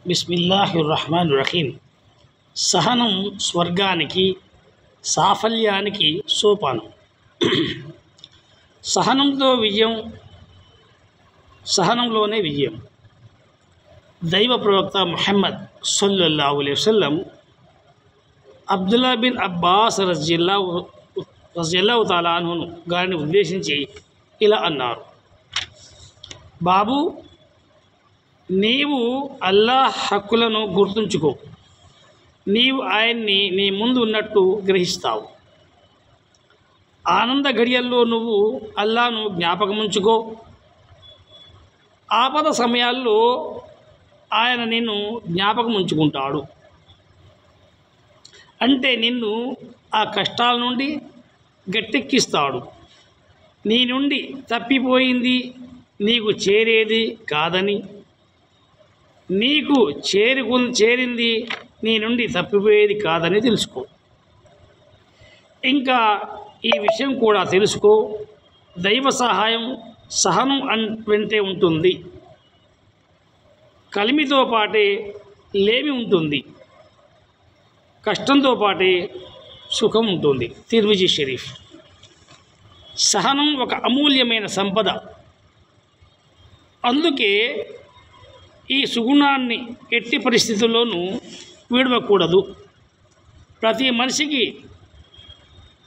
బిస్మిల్లాహిర్రహమానిర్రహీం. సహనం స్వర్గానికి సాఫల్యానికి సోపానం. సహనంతో విజయం, సహనంలోనే విజయం. దైవ ప్రవక్త ముహమ్మద్ సల్లల్లాహు అలైహి వసల్లం అబ్దుల్లా బిన్ అబ్బాస్ రజియల్లాహు తాలా అన్హు గారిని ఉద్దేశించి ఇలా అన్నారు: బాబు, నీవు అల్లాహ్ హక్కులను గుర్తుంచుకో, నీవు ఆయన్ని నీ ముందు ఉన్నట్టు గ్రహిస్తావు. ఆనంద ఘడియల్లో నువ్వు అల్లాహ్ను జ్ఞాపకముంచుకో, ఆపద సమయాల్లో ఆయన నిన్ను జ్ఞాపకముంచుకుంటాడు. అంటే నిన్ను ఆ కష్టాల నుండి గట్టెక్కిస్తాడు. నీ నుండి తప్పిపోయింది నీకు చేరేది కాదని, నీకు చేరింది నీ నుండి తప్పిపోయేది కాదని తెలుసుకో. ఇంకా ఈ విషయం కూడా తెలుసుకో, దైవ సహాయం సహనం వెంటే ఉంటుంది. కలిమితో పాటే లేమి ఉంటుంది, కష్టంతో పాటే సుఖం ఉంటుంది. తిర్మిజీ షరీఫ్. సహనం ఒక అమూల్యమైన సంపద. అందుకే ఈ సుగుణాన్ని ఎట్టి పరిస్థితుల్లోనూ విడవకూడదు. ప్రతి మనిషికి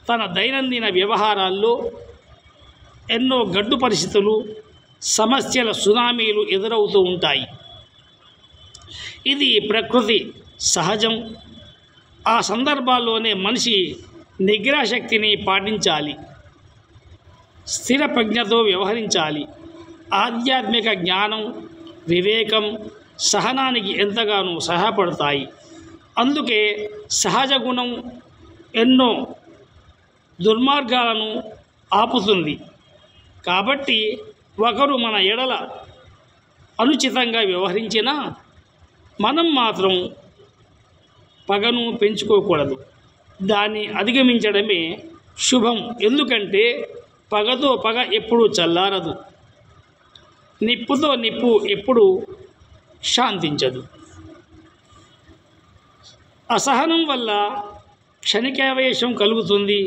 తన దైనందిన వ్యవహారాల్లో ఎన్నో గడ్డు పరిస్థితులు, సమస్యల సునామీలు ఎదురవుతూ ఉంటాయి. ఇది ప్రకృతి సహజం. ఆ సందర్భాల్లోనే మనిషి నిగ్రహశక్తిని పాటించాలి, స్థిర ప్రజ్ఞతో వ్యవహరించాలి. ఆధ్యాత్మిక జ్ఞానం, వివేకం సహనానికి ఎంతగానో సహాయపడతాయి. అందుకే సహజ గుణం ఎన్నో దుర్మార్గాలను ఆపుతుంది. కాబట్టి ఒకరు మన ఎడల అనుచితంగా వ్యవహరించినా మనం మాత్రం పగను పెంచుకోకూడదు. దాన్ని అధిగమించడమే శుభం. ఎందుకంటే పగతో పగ ఎప్పుడూ చల్లారదు, నిప్పుతో నిప్పు ఎప్పుడు శాంతించదు. అసహనం వల్ల క్షణికావేశం కలుగుతుంది.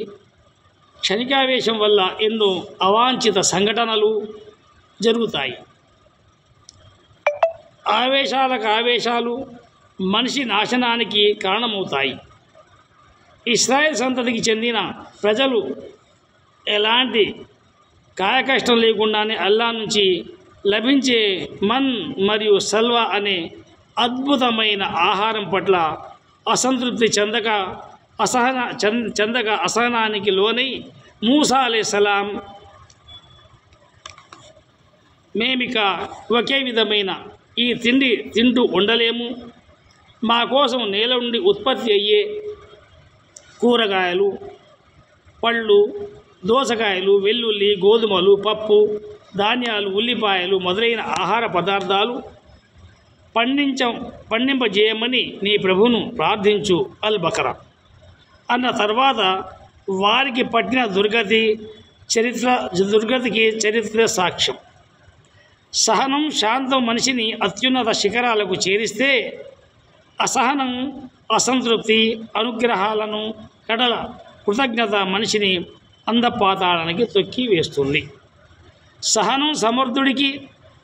క్షణికావేశం వల్ల ఎన్నో అవాంఛిత సంఘటనలు జరుగుతాయి. ఆవేశాలు మనిషి నాశనానికి కారణమవుతాయి. ఇస్రాయేల్ సంతతికి చెందిన ప్రజలు ఎలాంటి కాయకష్టం లేకుండానే అల్లా నుంచి లభించే మన్ మరియు సల్వా అనే అద్భుతమైన ఆహారం పట్ల అసంతృప్తి చెందక అసహనానికి లోనై మూసా అలైహిస్సలాం, మేమిక ఒకే విధమైన ఈ తిండి తింటూ ఉండలేము, మా కోసం నేల నుండి ఉత్పత్తి అయ్యే కూరగాయలు, పళ్ళు, దోసకాయలు, వెల్లుల్లి, గోధుమలు, పప్పు, ధాన్యాలు, ఉల్లిపాయలు మొదలైన ఆహార పదార్థాలు పండింపజేయమని నీ ప్రభువును ప్రార్థించు. అల్ బకరా అన్న తర్వాత వారికి పట్టిన దుర్గతికి చరిత్ర సాక్ష్యం. సహనం, శాంతం మనిషిని అత్యున్నత శిఖరాలకు చేరిస్తే, అసహనం, అసంతృప్తి, అనుగ్రహాలను కడల కృతజ్ఞత మనిషిని అందపాతాళానికి తొక్కి వేస్తుంది. సహనం సమర్థుడికి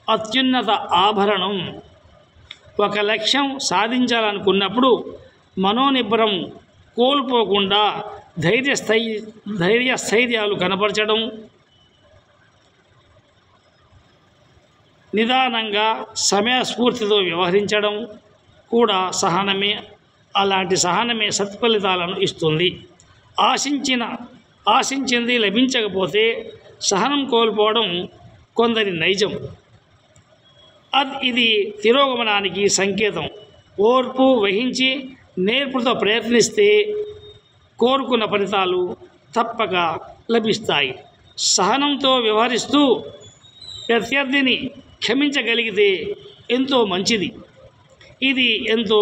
అత్యున్నత ఆభరణం. ఒక లక్ష్యం సాధించాలనుకున్నప్పుడు మనోనిబ్బరం కోల్పోకుండా ధైర్యస్థైర్యాలు కనపరచడం, నిదానంగా సమయస్ఫూర్తితో వ్యవహరించడం కూడా సహనమే. అలాంటి సహనమే సత్ఫలితాలను ఇస్తుంది. ఆశించింది లభించకపోతే సహనం కోల్పోవడం కొందరి నైజం. ఇది తిరోగమనానికి సంకేతం. ఓర్పు వహించి నేర్పుతో ప్రయత్నిస్తే కోరుకున్న ఫలితాలు తప్పక లభిస్తాయి. సహనంతో వ్యవహరిస్తూ ప్రత్యర్థిని క్షమించగలిగితే ఎంతో మంచిది. ఇది ఎంతో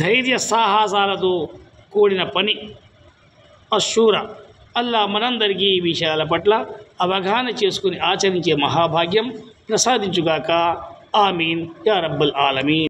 ధైర్య సాహసాలతో కూడిన పని. అష్షూరా. అల్లా మనందరికీ ఈ విషయాల పట్ల అవగాహన చేసుకుని ఆచరించే మహాభాగ్యం ప్రసాదించుగాక. ఆమీన్ యా రబ్బల్ ఆలమీన్.